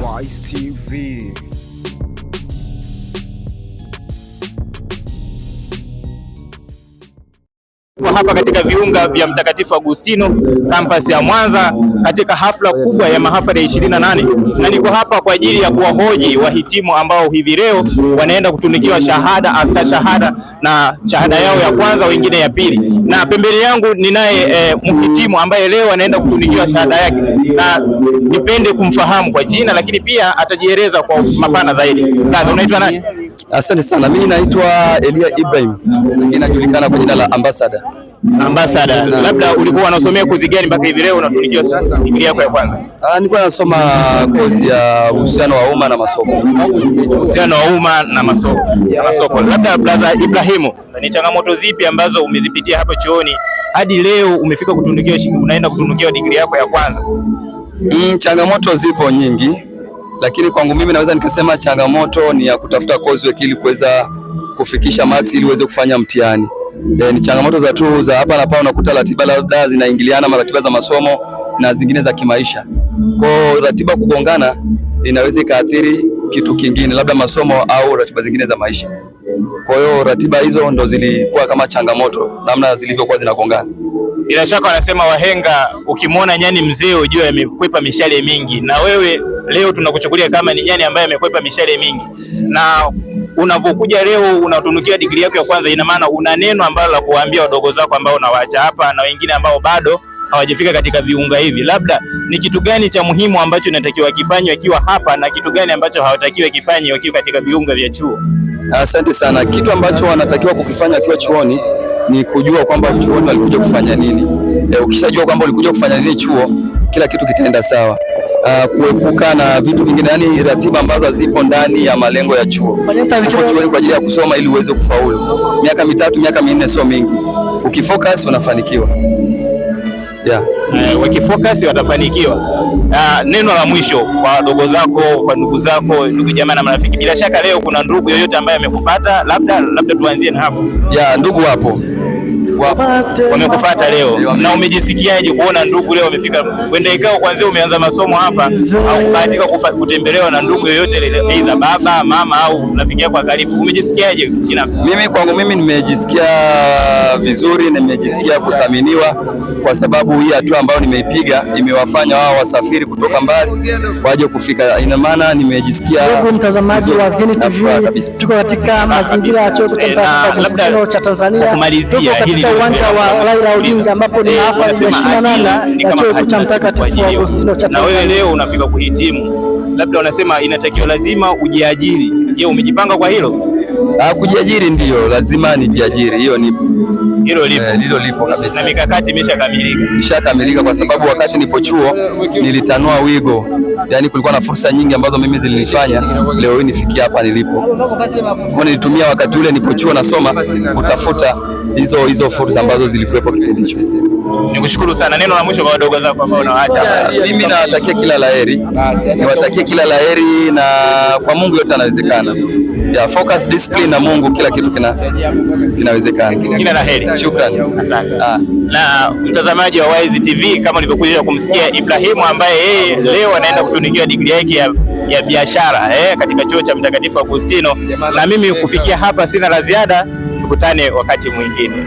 Wise TV. Hapa katika viunga vya Mtakatifu Agustino kampasi ya Mwanza katika hafla kubwa ya mahafali ya 28, na niko hapa kwa ajili ya kuwahoji wahitimu ambao hivi leo wanaenda kutunikiwa shahada, astashahada na shahada yao ya kwanza, wengine ya pili. Na pembeni yangu ninaye mhitimu ambaye leo anaenda kutunikiwa shahada yake, na nipende kumfahamu kwa jina, lakini pia atajieleza kwa mapana zaidi. Kaza, unaitwa nani? Asante sana. Mimi naitwa Elia Ibrahim, lakini najulikana kwa jina la Ambassador. Ambassador, labda ulikuwa unasomea kozi gani mpaka hivi leo unatunikiwa degree yako ya kwanza? Nilikuwa nasoma kozi ya uhusiano wa umma na masoko. Uhusiano wa umma na masoko. Labda brother Ibrahimu, ni changamoto zipi ambazo umezipitia hapo chuoni hadi leo umefika kutunikiwa, unaenda kutunikiwa degree yako ya kwanza? Changamoto zipo nyingi, lakini kwangu mimi naweza nikasema changamoto ni ya kutafuta kozi ili kuweza kufikisha max ili uweze kufanya mtihani. Ni changamoto za hapa na pale, unakuta ratiba labda zinaingiliana, ratiba za masomo na zingine za kimaisha. Kwa ratiba kugongana inaweza ikaathiri kitu kingine, labda masomo au ratiba zingine za maisha. Kwa hiyo ratiba hizo ndo zilikuwa kama changamoto, namna zilivyokuwa zinagongana. Bila shaka wanasema wahenga, ukimwona nyani mzee ujue amekwepa mishale mingi, na wewe leo tunakuchukulia kama ni nyani ambaye amekwepa mishale mingi. Na unavyokuja leo unatunukia degree yako ya kwanza, ina maana una neno ambalo la kuwaambia wadogo zako ambao unawaacha hapa na wengine ambao bado hawajafika katika viunga hivi. Labda ni kitu gani cha muhimu ambacho inatakiwa kifanywe wakiwa hapa na kitu gani ambacho hawatakiwi kifanywe wakiwa katika viunga vya chuo? Asante sana. Kitu ambacho wanatakiwa kukifanya wakiwa chuoni ni kujua kwamba chuoni walikuja kufanya nini. Ukishajua kwamba ulikuja kufanya nini chuo, kila kitu kitaenda sawa. Kuepuka na vitu vingine, yani ratiba ambazo zipo ndani ya malengo ya chuo. Uko chuoni kwa ajili ya kusoma ili uweze kufaulu. Miaka 3, miaka 4 sio mingi. Ukifocus unafanikiwa. Yeah. Wakifocus watafanikiwa. Neno la mwisho kwa wadogo zako, kwa ndugu zako, ndugu jamaa na marafiki. Bila shaka leo kuna ndugu yoyote ambaye amekufuata, labda tuanzie na hapo. Yeah, ndugu wapo wamekufuata leo, na umejisikiaje kuona ndugu leo wamefika? Wenda ikao kwanza umeanza masomo hapa au kubahatika kutembelewa na ndugu yoyote, aidha baba, mama au rafiki yako karibu, umejisikiaje binafsi? Mimi kwangu mimi nimejisikia vizuri na nimejisikia kuthaminiwa, kwa sababu hii hatua ambayo nimeipiga imewafanya wao wasafiri kutoka mbali waje kufika. Ina maana nimejisikia. Ndugu mtazamaji wa Vini TV, tuko katika mazingira ya chuo cha Tanzania, kumalizia hili uwanja wa Raila Odinga ambapo ni hafla ya 28 ya chuo cha Mtakatifu Agustino cha Tanzania. Na wewe leo unafika kuhitimu, labda unasema inatakiwa lazima ujiajiri. Je, umejipanga kwa hilo? Kujiajiri ndio lazima nijiajiri, hilo lipo kabisa. Na mikakati imeshakamilika kwa sababu wakati nipo chuo nilitanua wigo, yani kulikuwa na fursa nyingi ambazo mimi zilinifanya leo hii nifikia hapa nilipo. Kwa nilitumia wakati ule nipo chuo nasoma kutafuta hizo fursa ambazo zilikuwepo kipindi hicho. Nikushukuru sana. Neno la mwisho kwa wadogo zako ambao unawaacha? Mimi nawatakia kila laheri, niwatakie kila laheri, na kwa Mungu yote yanawezekana. Yeah, focus, discipline na Mungu, kila kitu kinawezekana. Kila laheri. Shukrani. Asante. Na mtazamaji wa Wise TV, kama ulivyokuja kumsikia Ibrahimu ambaye yeye leo anaenda kutunikiwa degree yake ya biashara katika chuo cha Mtakatifu Agustino, na mimi kufikia hapa sina la ziada. Tukutane wakati mwingine.